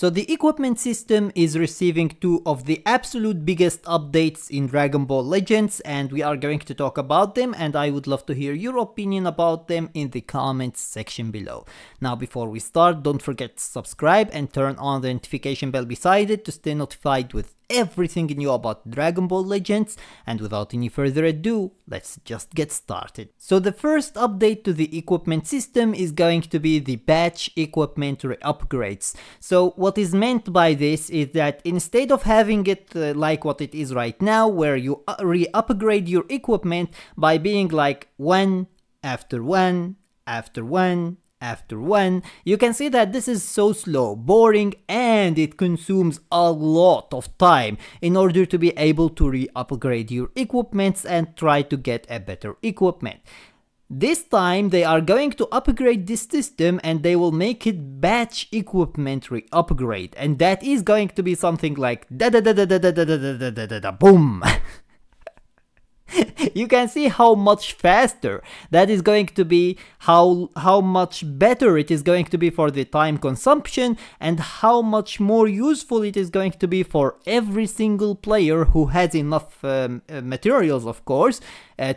So the equipment system is receiving two of the absolute biggest updates in Dragon Ball Legends, and we are going to talk about them, and I would love to hear your opinion about them in the comments section below. Now before we start, don't forget to subscribe and turn on the notification bell beside it to stay notified with everything new about Dragon Ball Legends, and without any further ado, let's just get started. So the first update to the equipment system is going to be the batch equipment re-upgrades. So what is meant by this is that instead of having it like what it is right now, where you re-upgrade your equipment by being like one after one after one after one, you can see that this is so slow, boring, and it consumes a lot of time in order to be able to re-upgrade your equipments and try to get a better equipment. This time they are going to upgrade this system and they will make it batch equipment re-upgrade, and that is going to be something like da da da da da da da da da da da boom. You can see how much faster that is going to be, how much better it is going to be for the time consumption, and how much more useful it is going to be for every single player who has enough materials, of course,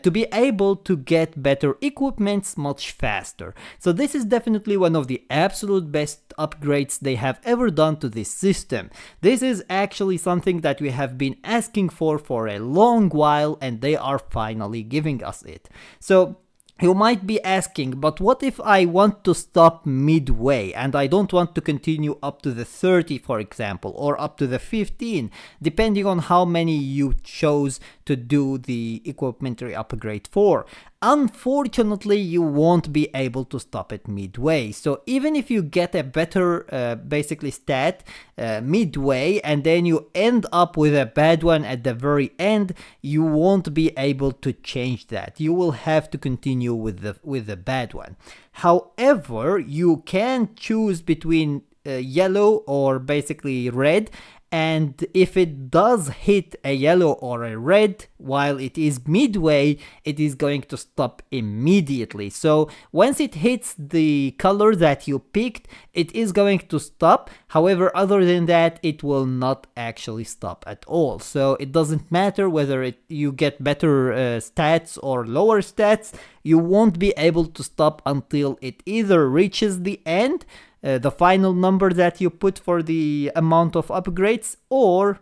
to be able to get better equipments much faster. So this is definitely one of the absolute best upgrades they have ever done to this system. This is actually something that we have been asking for a long while, and they are finally giving us it. So you might be asking, but what if I want to stop midway and I don't want to continue up to the 30, for example, or up to the 15, depending on how many you chose to do the equipment re-upgrade for? Unfortunately, you won't be able to stop it midway. So even if you get a better basically stat midway and then you end up with a bad one at the very end, you won't be able to change that. You will have to continue with the bad one. However, you can choose between yellow or basically red, and if it does hit a yellow or a red while it is midway, it is going to stop immediately. So once it hits the color that you picked, it is going to stop. However, other than that, it will not actually stop at all. So it doesn't matter whether you get better stats or lower stats, you won't be able to stop until it either reaches the end, the final number that you put for the amount of upgrades, or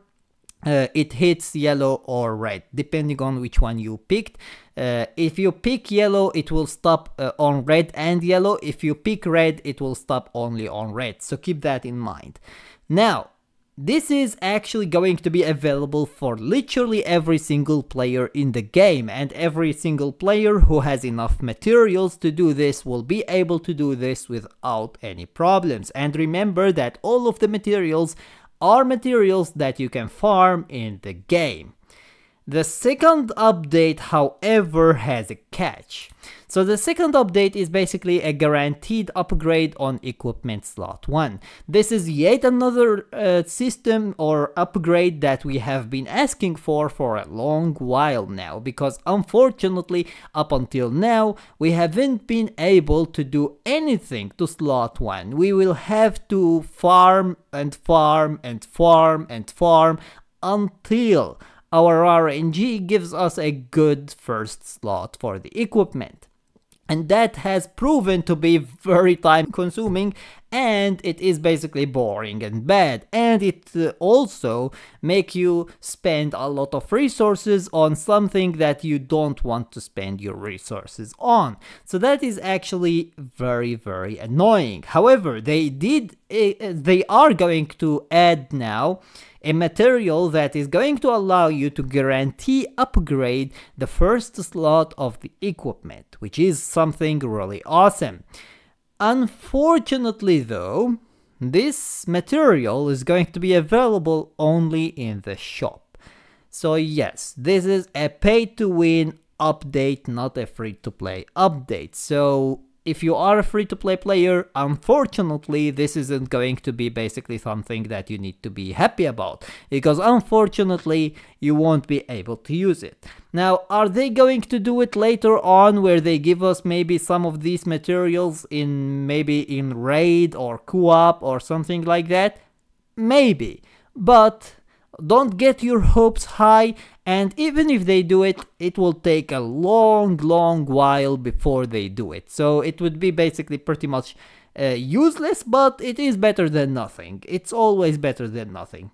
it hits yellow or red, depending on which one you picked. If you pick yellow, it will stop on red and yellow. If you pick red, it will stop only on red. So keep that in mind. Now, this is actually going to be available for literally every single player in the game, and every single player who has enough materials to do this will be able to do this without any problems. And remember that all of the materials are materials that you can farm in the game. The second update, however, has a catch. So the second update is basically a guaranteed upgrade on equipment slot 1. This is yet another system or upgrade that we have been asking for a long while now, because unfortunately up until now we haven't been able to do anything to slot 1. We will have to farm and farm and farm and farm until our RNG gives us a good first slot for the equipment. And that has proven to be very time consuming, and it is basically boring and bad, and it also make you spend a lot of resources on something that you don't want to spend your resources on. So that is actually very annoying. However, they are going to add now a material that is going to allow you to guarantee upgrade the first slot of the equipment, which is something really awesome. Unfortunately though, this material is going to be available only in the shop. So yes, this is a pay-to-win update, not a free-to-play update. So if you are a free-to-play player, unfortunately this isn't going to be basically something that you need to be happy about, because unfortunately you won't be able to use it. Now, are they going to do it later on, where they give us maybe some of these materials in maybe in raid or co-op or something like that? Maybe, but don't get your hopes high, and even if they do it, it will take a long while before they do it. So it would be basically pretty much useless, but it is better than nothing. It's always better than nothing.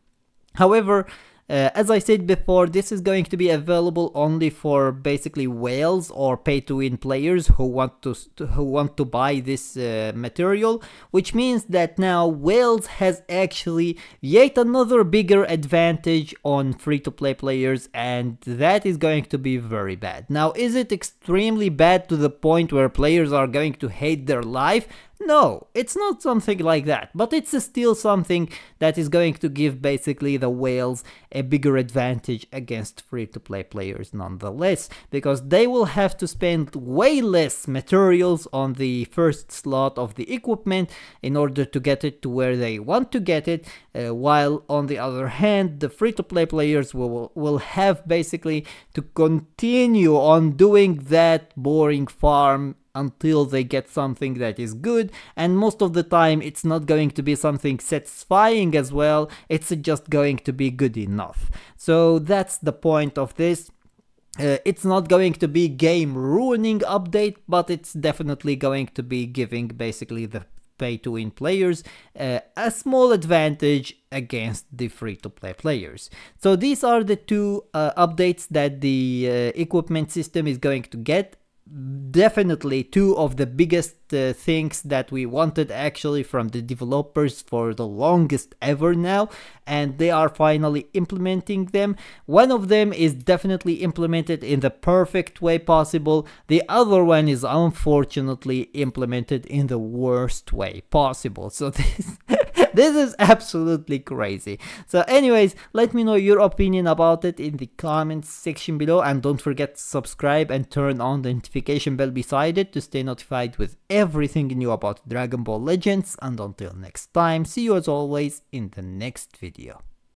However, as I said before, this is going to be available only for basically whales or pay-to-win players who want to buy this material, which means that now whales has actually yet another bigger advantage on free-to-play players, and that is going to be very bad. Now, is it extremely bad to the point where players are going to hate their life? No, it's not something like that, but it's still something that is going to give basically the whales a bigger advantage against free-to-play players nonetheless, because they will have to spend way less materials on the first slot of the equipment in order to get it to where they want to get it, while on the other hand, the free-to-play players will have basically to continue on doing that boring farm until they get something that is good, and most of the time it's not going to be something satisfying as well, it's just going to be good enough. So that's the point of this. It's not going to be game ruining update, but it's definitely going to be giving basically the pay-to-win players a small advantage against the free-to-play players. So these are the two updates that the equipment system is going to get. Definitely two of the biggest things that we wanted actually from the developers for the longest ever now, and they are finally implementing them. One of them is definitely implemented in the perfect way possible, the other one is unfortunately implemented in the worst way possible. So this is absolutely crazy. So anyways, let me know your opinion about it in the comments section below, and don't forget to subscribe and turn on the notification bell beside it to stay notified with everything new about Dragon Ball Legends. And until next time, see you as always in the next video.